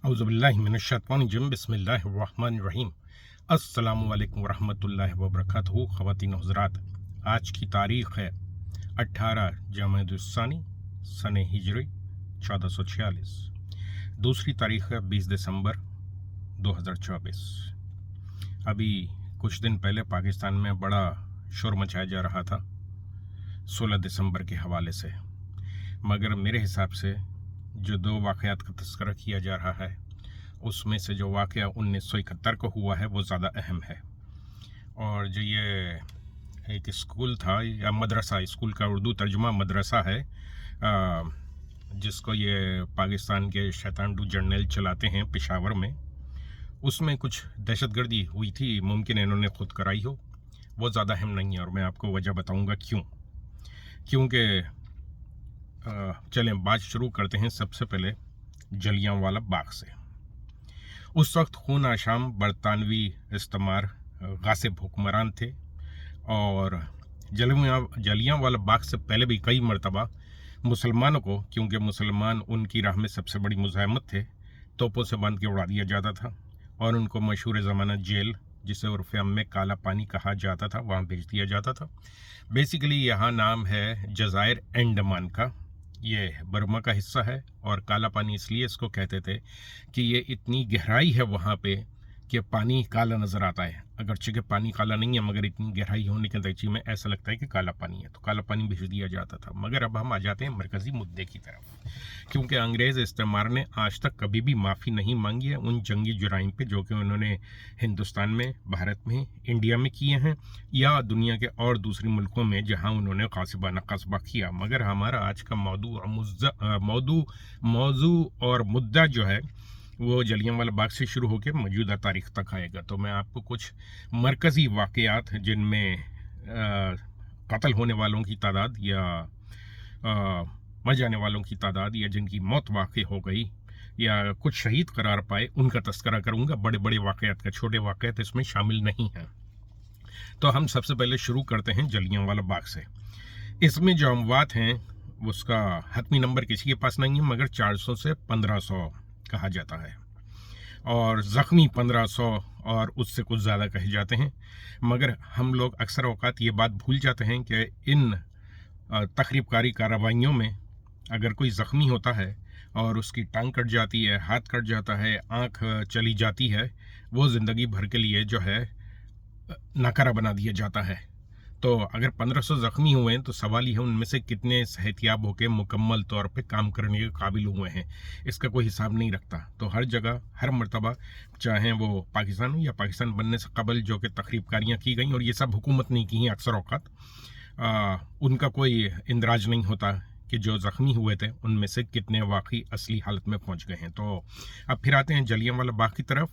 औज़ुबिल्लाहिमिनश्शैतानिर्रजीम बिस्मिल्लाहिर्रहमानिर्रहीम। अस्सलामुअलैकुम वरहमतुल्लाहि वबरकातुहू। ख़वातीन हज़रात, आज की तारीख़ है 18 जमादुस्सानी सन हिजरी 1446। दूसरी तारीख़ है 20 दिसंबर 2024। अभी कुछ दिन पहले पाकिस्तान में बड़ा शोर मचाया जा रहा था 16 दिसंबर के हवाले से, मगर मेरे हिसाब से जो दो वाक़यात का तज़किरा किया जा रहा है उसमें से जो वाक़या 1971 को हुआ है वो ज़्यादा अहम है। और जो ये एक स्कूल था या मदरसा, स्कूल का उर्दू तर्जुमा मदरसा है, जिसको ये पाकिस्तान के शैतान जर्नल चलाते हैं पेशावर में, उसमें कुछ दहशतगर्दी हुई थी। मुमकिन है इन्होंने खुद कराई हो, वो ज़्यादा अहम नहीं है और मैं आपको वजह बताऊँगा क्योंकि चलें बात शुरू करते हैं सबसे पहले जलियांवाला बाग से। उस वक्त खून आशाम बरतानवी इस्तेमार गासिब हुक्मरान थे और जलियांवाला बाग से पहले भी कई मरतबा मुसलमानों को, क्योंकि मुसलमान उनकी राह में सबसे बड़ी मुज़ाहमत थे, तोपों से बांध के उड़ा दिया जाता था और उनको मशहूर ज़माना जेल, जिसे उर्फ़ आम में काला पानी कहा जाता था, वहाँ भेज दिया जाता था। बेसिकली यहाँ नाम है जज़ायर अंडमान का, ये बर्मा का हिस्सा है और काला पानी इसलिए इसको कहते थे कि ये इतनी गहराई है वहाँ पे कि पानी काला नज़र आता है। अगरचे कि पानी काला नहीं है, मगर इतनी गहराई होने के नतीजे में ऐसा लगता है कि काला पानी है, तो काला पानी भेज दिया जाता था। मगर अब हम आ जाते हैं मरकज़ी मुद्दे की तरफ, क्योंकि अंग्रेज़ इस्तेमार ने आज तक कभी भी माफ़ी नहीं मांगी है उन जंगी जुराइम पे जो कि उन्होंने हिंदुस्तान में, भारत में, इंडिया में किए हैं या दुनिया के और दूसरे मुल्कों में जहाँ उन्होंने क़ासिबाना क़स्बा किया। मगर हमारा आज का मौजू और मुद्दा जो है वो जलियांवाला बाग से शुरू होकर मौजूदा तारीख़ तक आएगा। तो मैं आपको कुछ मरकज़ी वाक़यात जिनमें कत्ल होने वालों की तादाद या मर जाने वालों की तादाद या जिनकी मौत वाक़ई हो गई या कुछ शहीद करार पाए, उनका तज़किरा करूँगा। बड़े बड़े वाक़यात का, छोटे वाक़यात इसमें शामिल नहीं हैं। तो हम सबसे पहले शुरू करते हैं जलियांवाला बाग से। इसमें जो अमवात हैं उसका हतमी नंबर किसी के पास नहीं है, मगर 400 से 1500 कहा जाता है और ज़ख्मी 1500 और उससे कुछ ज़्यादा कहे जाते हैं। मगर हम लोग अक्सर औक़ात ये बात भूल जाते हैं कि इन तख़रीबकारी कार्रवाइयों में अगर कोई ज़ख्मी होता है और उसकी टांग कट जाती है, हाथ कट जाता है, आँख चली जाती है, वो ज़िंदगी भर के लिए जो है नाकारा बना दिया जाता है। तो अगर 1500 ज़ख्मी हुए हैं तो सवाल ये है उनमें से कितने सेहतियाब होकर मुकम्मल तौर पे काम करने के काबिल हुए हैं, इसका कोई हिसाब नहीं रखता। तो हर जगह हर मर्तबा, चाहे वो पाकिस्तान हो या पाकिस्तान बनने से कबल जो कि तक़रीबकारियाँ की गई और ये सब हुकूमत नहीं की हैं, अक्सर औक़ात उनका कोई इंदराज नहीं होता कि जो ज़ख्मी हुए थे उनमें से कितने वाकई असली हालत में पहुँच गए हैं। तो अब फिर आते हैं जलियांवाला बाग की तरफ।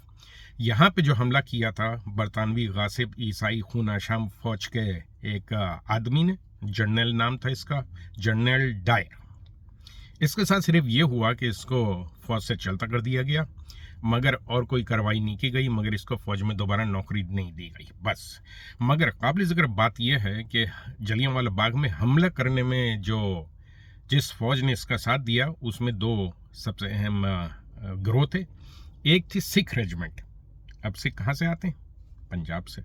यहाँ पे जो हमला किया था बरतानवी गासिब ईसाई खून आशाम फ़ौज के एक आदमी ने, जर्नल नाम था इसका, जनरल डायर। इसके साथ सिर्फ ये हुआ कि इसको फ़ौज से चलता कर दिया गया, मगर और कोई कार्रवाई नहीं की गई, मगर इसको फ़ौज में दोबारा नौकरी नहीं दी गई बस। मगर काबिल ज़िक्र बात यह है कि जलियांवाला बाग में हमला करने में जिस फ़ौज ने इसका साथ दिया उसमें दो सबसे अहम गिरोह थे। एक थी सिख रेजिमेंट। अब सिख कहाँ से आते हैं? पंजाब से।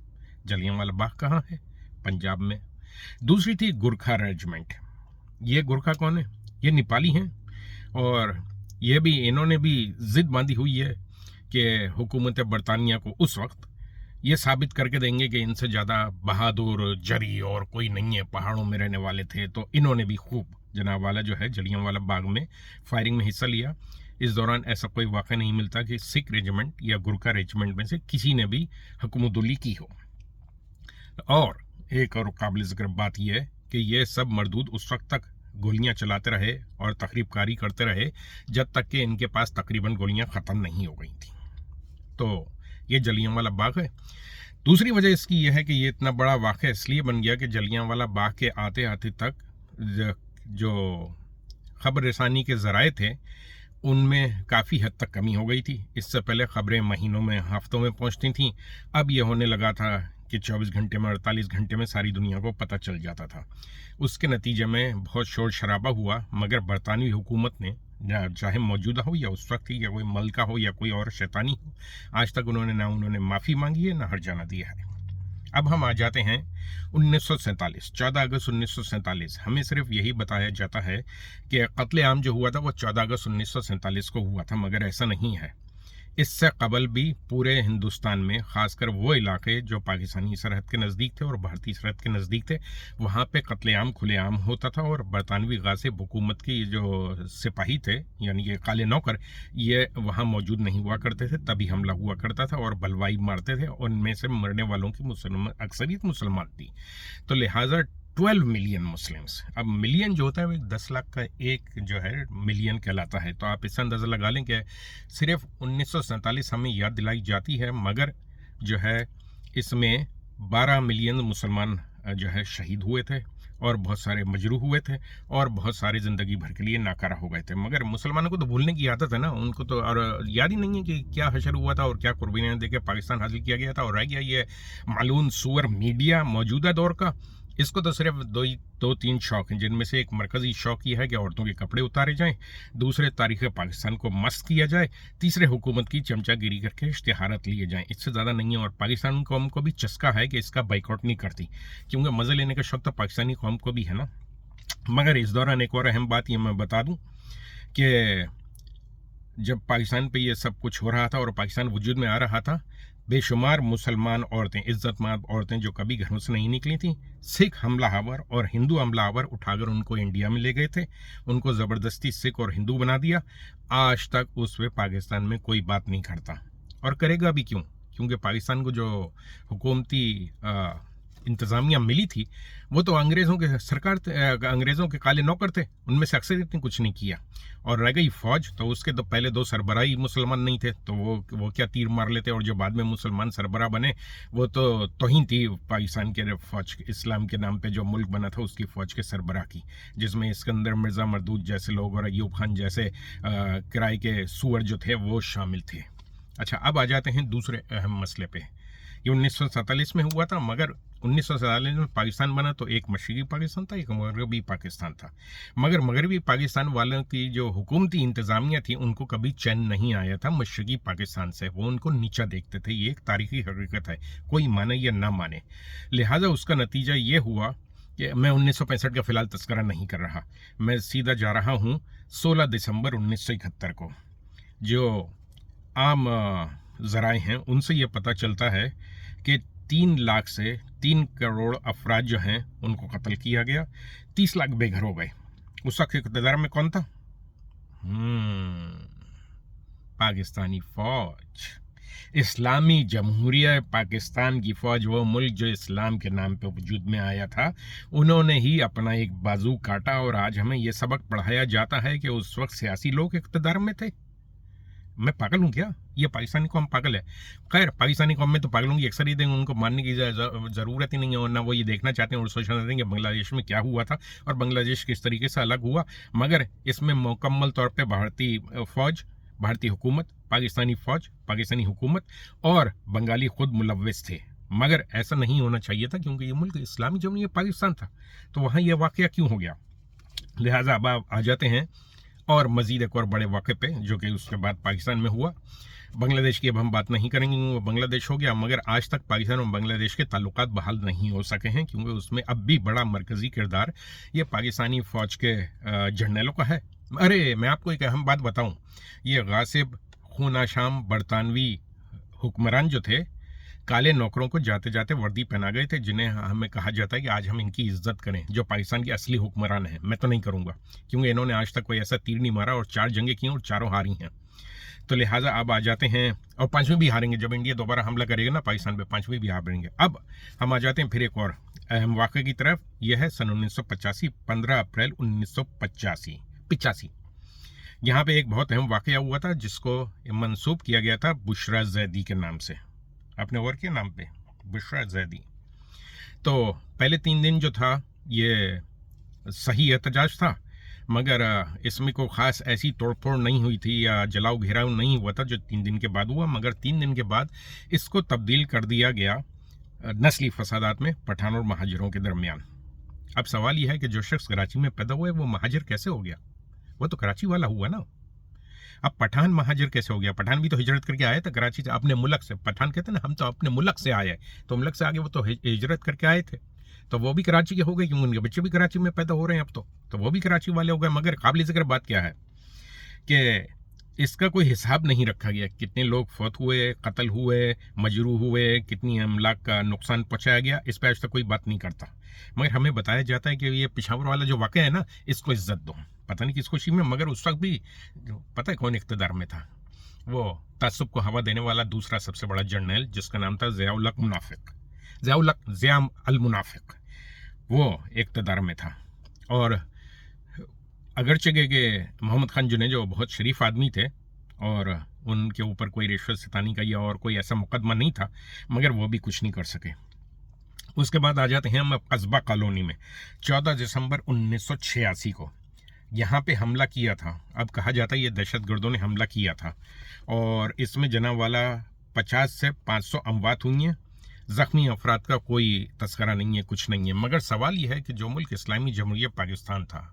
जलियांवाला बाग कहाँ है? पंजाब में। दूसरी थी गुरखा रेजिमेंट। ये गुरखा कौन है? ये नेपाली हैं और ये भी, इन्होंने भी ज़िद बांधी हुई है कि हुकूमत बरतानिया को उस वक्त ये साबित करके देंगे कि इनसे ज़्यादा बहादुर, जरी और कोई नहीं है, पहाड़ों में रहने वाले थे। तो इन्होंने भी खूब जनाबवाला जो है जलियांवाला बाग में फायरिंग में हिस्सा लिया। इस दौरान ऐसा कोई वाक़या नहीं मिलता कि सिख रेजिमेंट या गुरखा रेजिमेंट में से किसी ने भी हुकूमतुल्ली की हो। और एक और काबिल ज़िक्र बात यह है कि ये सब मरदूद उस वक्त तक गोलियां चलाते रहे और तख़रीबकारी करते रहे जब तक कि इनके पास तकरीबन गोलियां ख़त्म नहीं हो गई थी। तो ये जलियांवाला बाग है। दूसरी वजह इसकी यह है कि ये इतना बड़ा वाक़या इसलिए बन गया कि जलियांवाला बाग के आते आते तक जो ख़बर रसानी के ज़राए थे उनमें काफ़ी हद तक कमी हो गई थी। इससे पहले ख़बरें महीनों में, हफ्तों में पहुंचती थीं, अब ये होने लगा था कि 24 घंटे में, 48 घंटे में सारी दुनिया को पता चल जाता था। اس کے نتیجے میں بہت شور شرابہ ہوا، مگر برطانوی حکومت نے چاہے موجودہ ہو یا اس وقت کی یا کوئی ملکہ ہو یا کوئی اور شیطانی ہو، آج تک انہوں نے معافی مانگی ہے نہ ہرجانہ دیا ہے۔ اب ہم آ جاتے ہیں 1947، 14 اگست 1947۔ ہمیں صرف یہی بتایا جاتا ہے کہ قتل عام جو ہوا تھا وہ 14 اگست 1947 کو ہوا تھا، مگر ایسا نہیں ہے۔ اس سے قبل بھی پورے ہندوستان میں، خاص کر وہ علاقے جو پاکستانی سرحد کے نزدیک تھے اور بھارتی سرحد کے نزدیک تھے، وہاں پہ قتل عام کھلے عام ہوتا تھا، اور برطانوی غاصب حکومت کی جو سپاہی تھے یعنی کہ کالے نوکر، یہ وہاں موجود نہیں ہوا کرتے تھے، تبھی حملہ ہوا کرتا تھا اور بلوائی مارتے تھے، ان میں سے مرنے والوں کی اکثریت مسلمان تھی۔ تو لہٰذا 12 ملین مسلمس، اب ملین جو ہوتا ہے وہ 10 لاکھ کا ایک جو ہے ملین کہلاتا ہے، تو آپ اس سے اندازہ لگا لیں کہ صرف 1947 ہمیں یاد دلائی جاتی ہے، مگر جو ہے اس میں 12 ملین مسلمان جو ہے شہید ہوئے تھے، اور بہت سارے مجروح ہوئے تھے، اور بہت سارے زندگی بھر کے لیے ناکارہ ہو گئے تھے۔ مگر مسلمانوں کو تو بھولنے کی عادت ہے نا، ان کو تو اور یاد ہی نہیں ہے کہ کیا حشر ہوا تھا اور کیا قربانیاں دے کے پاکستان حاصل کیا گیا تھا، اور رہ گیا یہ معلوم سور میڈیا موجودہ دور کا۔ اس کو تو صرف دو تین شوق ہیں، جن میں سے ایک مرکزی شوق یہ ہے کہ عورتوں کے کپڑے اتارے جائیں، دوسرے تاریخ پاکستان کو مست کیا جائے، تیسرے حکومت کی چمچہ گیری کر کے اشتہارات لیے جائیں، اس سے زیادہ نہیں ہے۔ اور پاکستان قوم کو بھی چسکا ہے کہ اس کا بائیکاٹ نہیں کرتی، کیونکہ مزے لینے کا شوق تو پاکستانی قوم کو بھی ہے نا۔ مگر اس دوران ایک اور اہم بات یہ میں بتا دوں کہ جب پاکستان پہ یہ سب کچھ ہو رہا تھا اور پاکستان وجود میں آ رہا تھا، بے شمار مسلمان عورتیں، عزت مند عورتیں جو کبھی گھروں سے نہیں نکلی تھیں، سکھ حملہ آور اور ہندو حملہ آور اٹھا کر ان کو انڈیا میں لے گئے تھے، ان کو زبردستی سکھ اور ہندو بنا دیا۔ آج تک اس پہ پاکستان میں کوئی بات نہیں کرتا، اور کرے گا بھی کیوں؟ کیونکہ پاکستان کو جو حکومتی انتظامیہ ملی تھی وہ تو انگریزوں کے انگریزوں کے کالے نوکر تھے، ان میں سے اکثریت نے کچھ نہیں کیا۔ اور رہ گئی فوج، تو اس کے تو پہلے 2 سربراہ مسلمان نہیں تھے، تو وہ کیا تیر مار لیتے، اور جو بعد میں مسلمان سربراہ بنے وہ تو توہین تھی پاکستان کے فوج، اسلام کے نام پہ جو ملک بنا تھا اس کی فوج کے سربراہ کی، جس میں اسکندر مرزا مردود جیسے لوگ اور ایوب خان جیسے کرائے کے سور جو تھے وہ شامل تھے۔ اچھا، اب آ جاتے ہیں دوسرے اہم مسئلے پہ۔ یہ 1947 میں ہوا تھا، مگر 1947 میں پاکستان بنا تو ایک مشرقی پاکستان تھا، ایک مغربی پاکستان تھا، مگر مغربی پاکستان والوں کی جو حکومتی انتظامیہ تھی ان کو کبھی چین نہیں آیا تھا مشرقی پاکستان سے، وہ ان کو نیچا دیکھتے تھے، یہ ایک تاریخی حقیقت ہے، کوئی مانے یا نہ مانے۔ لہٰذا اس کا نتیجہ یہ ہوا کہ میں 1965 کا فی الحال تذکرہ نہیں کر رہا، میں سیدھا جا رہا ہوں 16 دسمبر 1971 کو۔ جو عام ذرائع ہیں ان سے یہ پتہ چلتا ہے کہ 3 لاکھ سے 3 کروڑ افراد جو ہیں ان کو قتل کیا گیا، 30 لاکھ بے گھر ہو گئے۔ اس وقت اقتدار میں کون تھا؟ پاکستانی فوج، اسلامی جمہوریہ پاکستان کی فوج، وہ ملک جو اسلام کے نام پہ وجود میں آیا تھا، انہوں نے ہی اپنا ایک بازو کاٹا، اور آج ہمیں یہ سبق پڑھایا جاتا ہے کہ اس وقت سیاسی لوگ اقتدار میں تھے۔ میں پاگل ہوں کیا؟ یہ پاکستانی قوم پاگل ہے؟ خیر، پاکستانی قوم میں تو پاگلوں کی اکثریت ہیں، ان کو ماننے کی ضرورت ہی نہیں ہے، اور نہ وہ یہ دیکھنا چاہتے ہیں اور سوچنا چاہتے ہیں کہ بنگلہ دیش میں کیا ہوا تھا اور بنگلہ دیش کس طریقے سے الگ ہوا۔ مگر اس میں مکمل طور پہ بھارتی فوج، بھارتی حکومت، پاکستانی فوج، پاکستانی حکومت اور بنگالی خود ملوث تھے، مگر ایسا نہیں ہونا چاہیے تھا، کیونکہ یہ ملک اسلامی جمہوریہ پاکستان تھا، تو وہاں یہ واقعہ کیوں ہو گیا؟ لہٰذا اب آپ آ جاتے ہیں اور مزید ایک اور بڑے واقعے پہ جو کہ اس کے بعد پاکستان میں ہوا۔ بنگلہ دیش کی اب ہم بات نہیں کریں گے، وہ بنگلہ دیش ہو گیا، مگر آج تک پاکستان اور بنگلہ دیش کے تعلقات بحال نہیں ہو سکے ہیں، کیونکہ اس میں اب بھی بڑا مرکزی کردار یہ پاکستانی فوج کے جرنیلوں کا ہے۔ ارے میں آپ کو ایک اہم بات بتاؤں، یہ غاصب خون آشام برطانوی حکمران جو تھے، کالے نوکروں کو جاتے جاتے وردی پہنا گئے تھے، جنہیں ہمیں کہا جاتا ہے کہ آج ہم ان کی عزت کریں، جو پاکستان کے اصلی حکمران ہیں۔ میں تو نہیں کروں گا، کیونکہ انہوں نے آج تک کوئی ایسا تیر نہیں مارا، اور 4 جنگیں کی اور 4 ہاری ہیں۔ تو لہٰذا اب آ جاتے ہیں، اور 5ویں بھی ہاریں گے، جب انڈیا دوبارہ حملہ کرے گا نا پاکستان پہ، 5ویں بھی ہاریں گے۔ اب ہم آ جاتے ہیں پھر ایک اور اہم واقعے کی طرف، یہ ہے سن 1985، 15 اپریل 1985۔ یہاں پہ ایک بہت اہم واقعہ ہوا تھا جس کو منسوب کیا گیا تھا بشرا زیدی کے نام سے، اپنے غور کے نام پہ، بشرا زیدی۔ تو پہلے 3 دن جو تھا یہ صحیح احتجاج تھا، مگر اس میں کوئی خاص ایسی توڑ پھوڑ نہیں ہوئی تھی یا جلاؤ گھیراؤ نہیں ہوا تھا جو 3 دن کے بعد ہوا، مگر 3 دن کے بعد اس کو تبدیل کر دیا گیا نسلی فسادات میں پٹھان اور مہاجروں کے درمیان۔ अब सवाल यह है कि जो शख्स कराची में पैदा हुआ है वो महाजिर कैसे हो गया? वो तो कराची वाला हुआ ना। अब पठान महाजिर कैसे हो गया? पठान भी तो हिजरत करके आए थे कराची से, अपने मुल्क से। पठान कहते हैं ना, हम तो अपने मुल्क से आए, तो मुल्क से आगे वो तो हिजरत करके आए थे, तो वो भी कराची के हो गए, क्योंकि उनके बच्चे भी कराची में पैदा हो रहे हैं अब तो वो भी कराची वाले हो गए। मगर काबिल ज़िक्र बात क्या है कि इसका कोई हिसाब नहीं रखा गया, कितने लोग फौत हुए, कत्ल हुए, मजरूह हुए, कितनी अमलाक का नुकसान पहुंचाया गया, इस पर आज तक कोई बात नहीं करता। मगर हमें बताया जाता है कि ये पिशावर वाला जो वाक़या है ना, इसको इज्जत दो। पता नहीं किस खुशी में, मगर उस वक्त भी पता है कौन इक़्तिदार में था? वो तासुब को हवा देने वाला दूसरा सबसे बड़ा जर्नल, जिसका नाम था ज़िया अल मुनाफिक, वो इक़्तिदार में था। और अगरचे के मोहम्मद खान जुनेजो बहुत शरीफ आदमी थे और उनके ऊपर कोई रिश्वत सितानी का या और कोई ऐसा मुकदमा नहीं था, मगर वो भी कुछ नहीं कर सके। उसके बाद आ जाते हैं हम कस्बा कॉलोनी में। 14 दिसंबर 1986 को यहाँ पे हमला किया था। अब कहा जाता है ये दहशतगर्दों ने हमला किया था और इसमें जनावाला 50 से 500 अमवात हुई हैं। ज़ख्मी अफराद का कोई तस्करा नहीं है, कुछ नहीं है। मगर सवाल यह है कि जो मुल्क इस्लामी जमहूरियत पाकिस्तान था,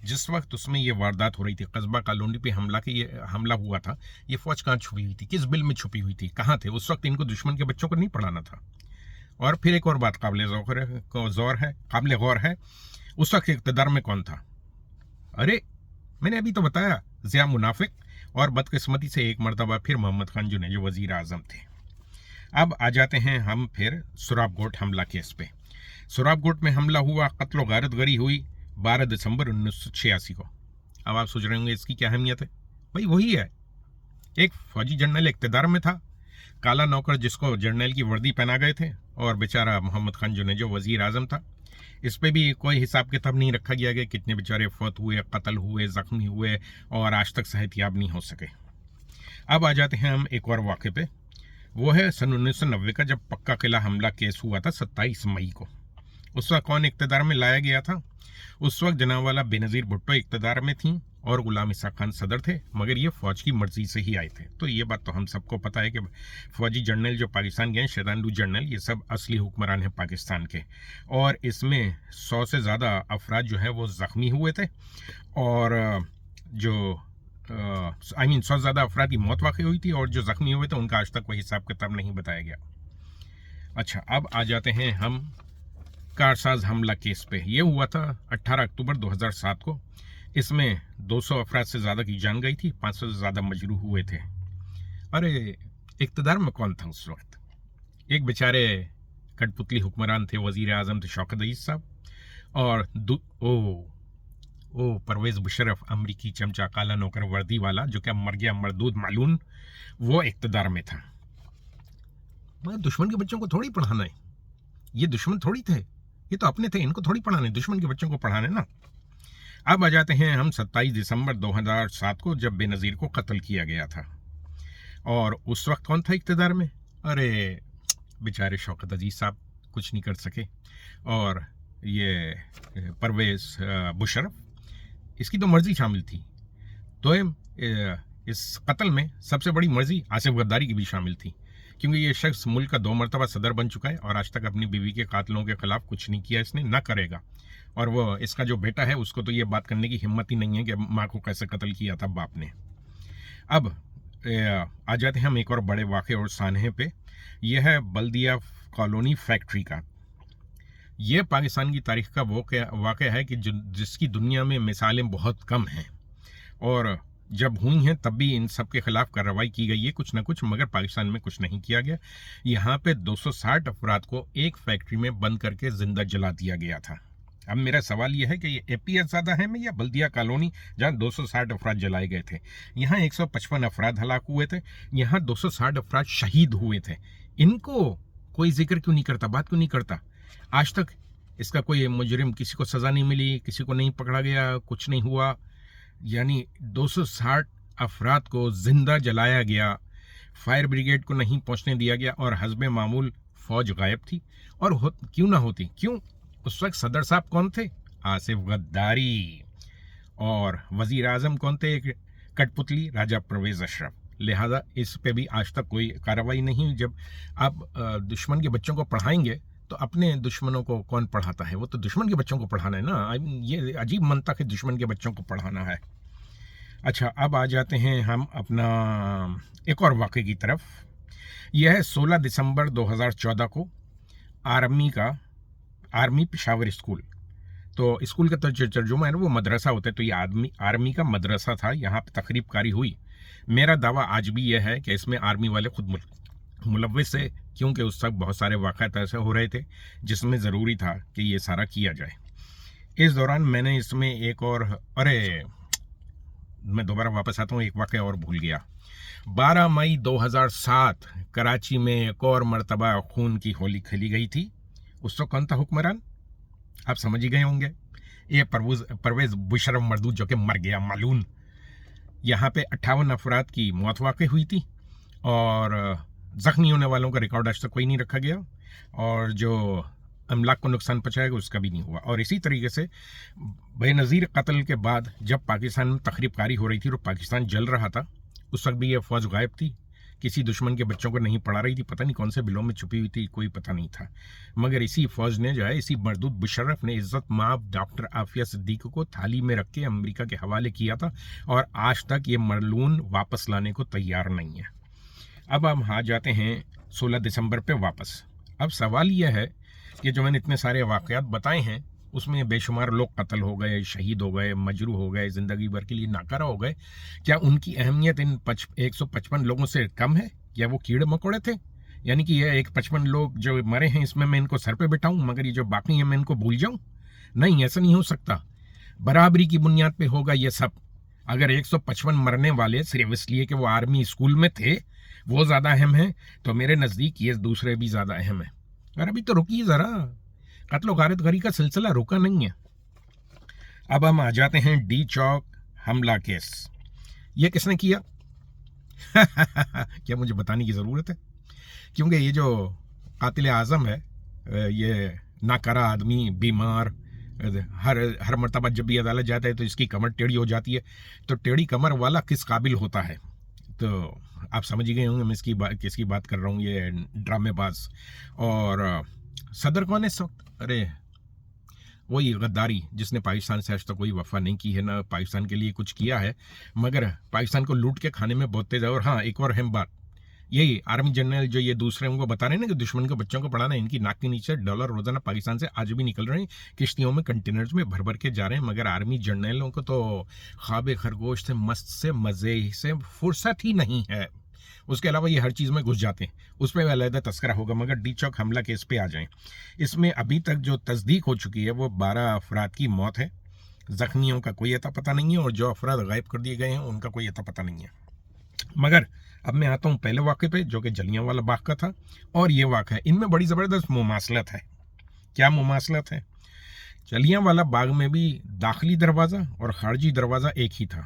जिस वक्त उसमें ये वारदात हो रही थी, कस्बा कॉलोनी पे हमला हुआ था, ये फ़ौज कहाँ छुपी हुई थी? किस बिल में छुपी हुई थी? कहाँ थे उस वक्त? इनको दुश्मन के बच्चों को नहीं पढ़ाना था। और फिर एक और बात काबिल गौर है, उस वक्त इक़्तिदार में कौन था? अरे मैंने अभी तो बताया, ज़िया मुनाफिक, और बदकिस्मती से एक मरतबा फिर मोहम्मद खान जुनेजो वज़ीर आज़म थे। अब आ जाते हैं हम फिर सुराबगोट हमला केस पे। सुराबगोट में हमला हुआ, कत्ल गारत गरी हुई 12 दिसंबर 1986 को। अब आप सोच रहे होंगे इसकी क्या अहमियत है? भाई वही है, एक फौजी जनरल इक़्तिदार में था, काला नौकर जिसको जनरल की वर्दी पहना गए थे, और बेचारा मोहम्मद खान जुनेजो वज़ीर आज़म था। इस पे भी कोई हिसाब किताब नहीं रखा गया कि कितने बेचारे फौत हुए, कत्ल हुए, ज़ख्मी हुए, और आज तक सेहतियाब नहीं हो सके। अब आ जाते हैं हम एक और वाक़े पे। वो है सन 1990 का, जब पक्का किला हमला केस हुआ था 27 मई को। उस वक्त कौन इक़्तिदार में लाया गया था? उस वक्त जनावाला बेनज़ीर भुट्टो इक़्तिदार में थी और गुलाम इसाक़ खान सदर थे, मगर ये फ़ौज की मर्ज़ी से ही आए थे। तो ये बात तो हम सबको पता है कि फ़ौजी जनरल जो पाकिस्तान गए, शैतानू जनरल, ये सब असली हुक्मरान हैं पाकिस्तान के। और इसमें 100 से ज़्यादा अफराद जो है वो ज़ख्मी हुए थे, और जो 100 से ज़्यादा अफराद की मौत वाक़ई हुई थी, और जो ज़ख्मी हुए थे उनका आज तक कोई हिसाब किताब नहीं बताया गया। अच्छा, अब आ जाते हैं हम कारसाज हमला केस पे। ये हुआ था 18 अक्टूबर 2007 को। इसमें 200 अफराद से ज़्यादा की जान गई थी, 500 से ज़्यादा मजरूह हुए थे। अरे इक़्तिदार में कौन था उस वक्त? एक बेचारे कठपुतली हुक्मरान थे, वज़ीर आज़म थे शौकत अजीज़ साहब, और परवेज़ मुशर्रफ, अमरीकी चमचा, काला नौकर वर्दी वाला, जो क्या मर गया मरदूद मालून, वो इक़्तिदार में था। मगर दुश्मन के बच्चों को थोड़ी पढ़ाना है, ये दुश्मन थोड़ी थे, ये तो अपने थे, इनको थोड़ी पढ़ाने, दुश्मन के बच्चों को पढ़ाने ना। अब आ जाते हैं हम 27 दिसंबर 2007 को, जब बेनज़ीर को कत्ल किया गया था। और उस वक्त कौन था इक़्तिदार में? अरे बेचारे शौकत अजीज़ साहब कुछ नहीं कर सके, और ये परवेज़ मुशर्रफ, इसकी तो मर्ज़ी शामिल थी। तो इस कत्ल में सबसे बड़ी मर्ज़ी आसिफ गद्दारी की भी शामिल थी, क्योंकि ये शख्स मुल्क का 2 मरतबा सदर बन चुका है और आज तक अपनी बीवी के कातलों के खिलाफ कुछ नहीं किया, इसने ना करेगा। और वो इसका जो बेटा है, उसको तो ये बात करने की हिम्मत ही नहीं है कि माँ को कैसे कत्ल किया था बाप ने। अब आ जाते हैं हम एक और बड़े वाक़े और सानहे पे। यह है बल्दिया कॉलोनी फैक्ट्री का। ये पाकिस्तान की तारीख़ का वो वाक़या है कि जिसकी दुनिया में मिसालें बहुत कम हैं, और जब हुई हैं तब भी इन सब के ख़िलाफ़ कार्रवाई की गई है कुछ ना कुछ, मगर पाकिस्तान में कुछ नहीं किया गया। यहाँ पे 260 अफराद को एक फैक्ट्री में बंद करके ज़िंदा जला दिया गया था। अब मेरा सवाल यह है कि ये एपीएस ज़्यादा है में या बल्दिया कॉलोनी, जहाँ 260 अफराद जलाए गए थे? यहाँ 155 अफराद हलाक हुए थे, यहाँ 260 अफराद शहीद हुए थे। इनको कोई जिक्र क्यों नहीं करता, बात क्यों नहीं करता? आज तक इसका कोई मुजरिम, किसी को सज़ा नहीं मिली, किसी को नहीं पकड़ा गया, कुछ नहीं हुआ। यानी 260 अफराद को ज़िंदा जलाया गया, फायर ब्रिगेड को नहीं पहुंचने दिया गया, और हस्बे मामूल फ़ौज गायब थी। और क्यों ना होती? क्यों? उस वक्त सदर साहब कौन थे? आसिफ गद्दारी। और वज़ीर आज़म कौन थे? एक कठपुतली राजा परवेज़ अशरफ। लिहाजा इस पे भी आज तक कोई कार्रवाई नहीं। जब आप दुश्मन के बच्चों को पढ़ाएंगे تو اپنے دشمنوں کو کون پڑھاتا ہے؟ وہ تو دشمن کے بچوں کو پڑھانا ہے نا. یہ عجیب منطق ہے دشمن کے بچوں کو پڑھانا ہے. اچھا اب آ جاتے ہیں ہم اپنا ایک اور واقعے کی طرف. یہ ہے 16 دسمبر 2014 کو آرمی پشاور اسکول. تو اسکول کا جو ترجمہ ہے نا وہ مدرسہ ہوتا ہے, تو یہ آرمی کا مدرسہ تھا. یہاں پہ تقریب کاری ہوئی. میرا دعویٰ آج بھی یہ ہے کہ اس میں آرمی والے خود ملوث ہے, کیونکہ اس وقت بہت سارے واقعات ایسے ہو رہے تھے جس میں ضروری تھا کہ یہ سارا کیا جائے. اس دوران میں نے اس میں ایک اور میں دوبارہ واپس آتا ہوں, ایک واقعہ اور بھول گیا. 12 مئی 2007 کراچی میں ایک اور مرتبہ خون کی ہولی کھیلی گئی تھی. اس وقت کون تھا حکمران؟ آپ سمجھ ہی گئے ہوں گے, یہ پرویز مشرف مردود, جو کہ مر گیا مالون. یہاں پہ 58 افراد کی موت واقع ہوئی تھی اور زخمی ہونے والوں کا ریکارڈ آج تک کوئی نہیں رکھا گیا, اور جو املاک کو نقصان پہنچایا گا اس کا بھی نہیں ہوا. اور اسی طریقے سے بے نظیر قتل کے بعد جب پاکستان میں تخریب کاری ہو رہی تھی اور پاکستان جل رہا تھا, اس وقت بھی یہ فوج غائب تھی, کسی دشمن کے بچوں کو نہیں پڑھا رہی تھی. پتہ نہیں کون سے بلوں میں چھپی ہوئی تھی, کوئی پتہ نہیں تھا. مگر اسی فوج نے جو ہے, اسی مردود مشرف نے عزت مآب ڈاکٹر عافیہ صدیق کو تھالی میں رکھ کے امریکہ کے حوالے کیا تھا, اور آج تک یہ ملعون واپس لانے کو تیار نہیں ہے. اب ہم آ جاتے ہیں 16 دسمبر پہ واپس. اب سوال یہ ہے کہ جو میں نے اتنے سارے واقعات بتائے ہیں اس میں بے شمار لوگ قتل ہو گئے, شہید ہو گئے, مجروح ہو گئے, زندگی بھر کے لیے ناکارہ ہو گئے. کیا ان کی اہمیت ان 155 لوگوں سے کم ہے؟ یا وہ کیڑے مکوڑے تھے؟ یعنی کہ یہ 55 لوگ جو مرے ہیں اس میں ان کو سر پہ بٹھاؤں, مگر یہ جو باقی ہیں میں ان کو بھول جاؤں؟ نہیں, ایسا نہیں ہو سکتا. برابری کی بنیاد پہ ہوگا یہ سب. اگر 155 مرنے والے صرف اس لیے کہ وہ آرمی اسکول میں تھے وہ زیادہ اہم ہیں, تو میرے نزدیک یہ دوسرے بھی زیادہ اہم ہیں. اور ابھی تو رکیے ذرا, قتل و غارت گری کا سلسلہ رکا نہیں ہے. اب ہم آ جاتے ہیں ڈی چوک حملہ کیس. یہ کس نے کیا؟ کیا مجھے بتانے کی ضرورت ہے؟ کیونکہ یہ جو قاتل اعظم ہے, یہ ناکارہ آدمی, بیمار, ہر مرتبہ جب بھی عدالت جاتا ہے تو اس کی کمر ٹیڑھی ہو جاتی ہے. تو ٹیڑھی کمر والا کس قابل ہوتا ہے؟ تو آپ سمجھ گئے ہوں گے میں کس کی بات کر رہا ہوں, یہ ڈرامے باز. اور صدر کون ہے اس وقت؟ ارے وہی غداری جس نے پاکستان سے آج تک کوئی وفا نہیں کی ہے, نہ پاکستان کے لیے کچھ کیا ہے, مگر پاکستان کو لوٹ کے کھانے میں بہت تیز ہے. اور ہاں, ایک اور اہم بات, یہی آرمی جنرل جو یہ دوسرے کو بتا رہے ہیں نا کہ دشمن کے بچوں کو پڑھانا ہے, ان کی ناک کے نیچے ڈالر روزانہ پاکستان سے آج بھی نکل رہے ہیں, کشتیوں میں کنٹینرز میں بھر بھر کے جا رہے ہیں. مگر آرمی جنرلوں کو تو خواب خرگوش سے مست سے مزے سے فرصت ہی نہیں ہے. اس کے علاوہ یہ ہر چیز میں گھس جاتے ہیں, اس پہ علیحدہ تذکرہ ہوگا. مگر ڈی چوک حملہ کیس پہ آ جائیں. اس میں ابھی تک جو تصدیق ہو چکی ہے وہ 12 افراد کی موت ہے. زخمیوں کا کوئی اتا پتہ نہیں ہے, اور جو افراد غائب کر دیے گئے ہیں ان کا کوئی اتا پتہ نہیں ہے. مگر اب میں آتا ہوں پہلے واقعے پہ جو کہ جلیانوالہ باغ کا تھا, اور یہ واقعہ ان میں بڑی زبردست مماثلت ہے. کیا مماثلت ہے؟ جلیانوالہ باغ میں بھی داخلی دروازہ اور خارجی دروازہ ایک ہی تھا,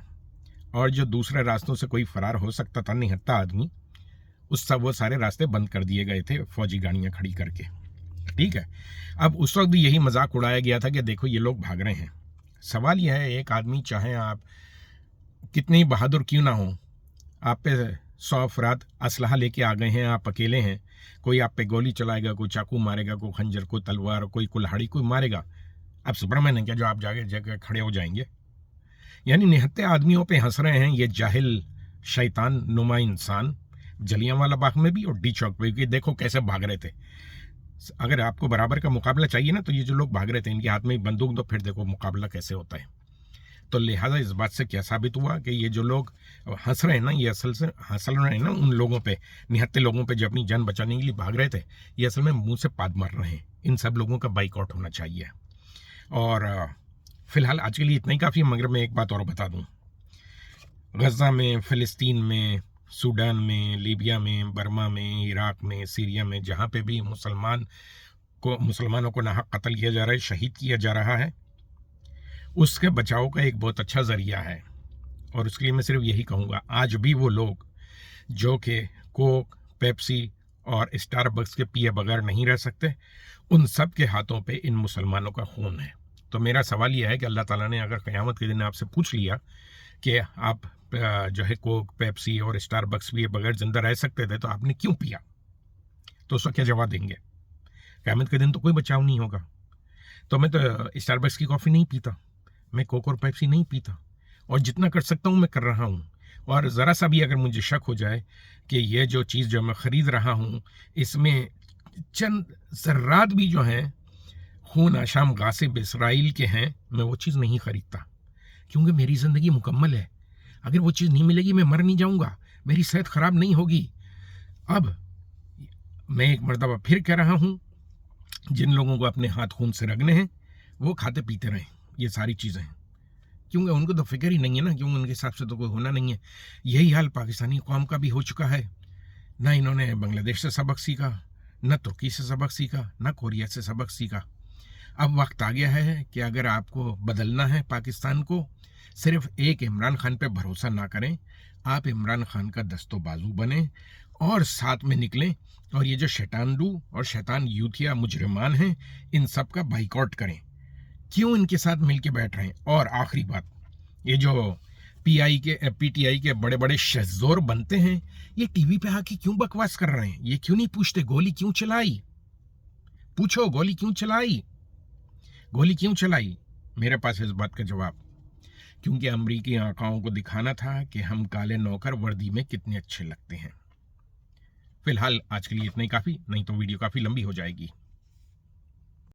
اور جو دوسرے راستوں سے کوئی فرار ہو سکتا تھا نہتہ آدمی, وہ سارے راستے بند کر دیے گئے تھے فوجی گاڑیاں کھڑی کر کے. ٹھیک ہے, اب اس وقت بھی یہی مذاق اڑایا گیا تھا کہ دیکھو یہ لوگ بھاگ رہے ہیں. سوال یہ ہے, ایک آدمی چاہے آپ کتنے ہی بہادر کیوں نہ ہوں, آپ پہ 100 افراد اسلحہ لے کے آ گئے ہیں, آپ اکیلے ہیں, کوئی آپ پہ گولی چلائے گا, کوئی چاقو مارے گا, کوئی خنجر, کوئی تلوار, کوئی کلہاڑی, کوئی مارے گا. اب سپرمین ہے کیا جو آپ جا کے کھڑے ہو جائیں گے؟ یعنی نہتے آدمیوں پہ ہنس رہے ہیں یہ جاہل شیطان نما انسان, جلیانوالہ باغ میں بھی اور ڈی چوک پہ بھی. دیکھو کیسے بھاگ رہے تھے. اگر آپ کو برابر کا مقابلہ چاہیے نا, تو یہ جو لوگ بھاگ رہے تھے ان کے ہاتھ میں بندوق, تو پھر دیکھو مقابلہ کیسے ہوتا ہے. تو لہٰذا اس بات سے کیا ثابت ہوا کہ یہ جو لوگ ہنس رہے ہیں نا, یہ اصل سے ہنس رہے ہیں نا ان لوگوں پہ, نہتے لوگوں پہ جو اپنی جان بچانے کے لیے بھاگ رہے تھے, یہ اصل میں منہ سے پاد مار رہے ہیں. ان سب لوگوں کا بائیک آؤٹ ہونا چاہیے. اور فی الحال آج کے لیے اتنا ہی کافی ہے. مگر میں ایک بات اور بتا دوں, غزہ میں, فلسطین میں, سوڈان میں, لیبیا میں, برما میں, عراق میں, سیریا میں, جہاں پہ بھی مسلمانوں کو ناحق قتل کیا جا رہا ہے, شہید کیا جا رہا ہے, اس کے بچاؤ کا ایک بہت اچھا ذریعہ ہے. اور اس کے لیے میں صرف یہی کہوں گا, آج بھی وہ لوگ جو کہ کوک, پیپسی اور اسٹار بکس کے پیے بغیر نہیں رہ سکتے, ان سب کے ہاتھوں پہ ان مسلمانوں کا خون ہے. تو میرا سوال یہ ہے کہ اللہ تعالیٰ نے اگر قیامت کے دن آپ سے پوچھ لیا کہ آپ جو ہے کوک, پیپسی اور اسٹار بکس پیے بغیر زندہ رہ سکتے تھے, تو آپ نے کیوں پیا, تو اس کا کیا جواب دیں گے؟ क़यामत के दिन तो कोई बचाव नहीं होगा। तो मैं तो स्टारबक्स की कॉफ़ी नहीं पीता, मैं कोक और पेप्सी नहीं पीता, और जितना कर सकता हूँ मैं कर रहा हूँ। और ज़रा सा भी अगर मुझे शक हो जाए कि ये जो चीज़ जो मैं ख़रीद रहा हूँ इसमें चंद ज़र्रात भी जो हैं खून आशाम गासिब इसराइल के हैं, मैं वो चीज़ नहीं ख़रीदता, क्योंकि मेरी ज़िंदगी मुकम्मल है। अगर वो चीज़ नहीं मिलेगी मैं मर नहीं जाऊँगा, मेरी सेहत ख़राब नहीं होगी। अब मैं एक मर्तबा फिर कह रहा हूँ, जिन लोगों को अपने हाथ खून से रगने हैं वो खाते पीते रहें ये सारी चीज़ें, क्योंकि उनको तो फिक्र ही नहीं है ना, क्योंकि उनके हिसाब से तो कोई होना नहीं है। यही हाल पाकिस्तानी कौम का भी हो चुका है। ना इन्होंने बांग्लादेश से सबक सीखा, न तुर्की से सबक सीखा, न कोरिया से सबक सीखा। अब वक्त आ गया है कि अगर आपको बदलना है पाकिस्तान को, सिर्फ एक इमरान खान पे भरोसा ना करें, आप इमरान खान का दस्तो बाजू बने और साथ में निकलें, और ये जो शैतानडू और शैतान यूथिया मुजरिमान हैं इन सब का बाइकआउट करें। क्यों इनके साथ मिलके बैठ रहे हैं? और आखिरी बात, ये जो पीटीआई के बड़े बड़े शहज़ोर बनते हैं, ये टीवी पे आके क्यों बकवास कर रहे हैं? ये क्यों नहीं पूछते गोली क्यों चलाई? पूछो गोली क्यों चलाई? गोली क्यों चलाई? मेरे पास है इस बात का जवाब, क्योंकि अमरीकी आकाओं को दिखाना था कि हम काले नौकर वर्दी में कितने अच्छे लगते हैं। फिलहाल आज के लिए इतना ही काफ़ी, नहीं तो वीडियो काफ़ी लंबी हो जाएगी।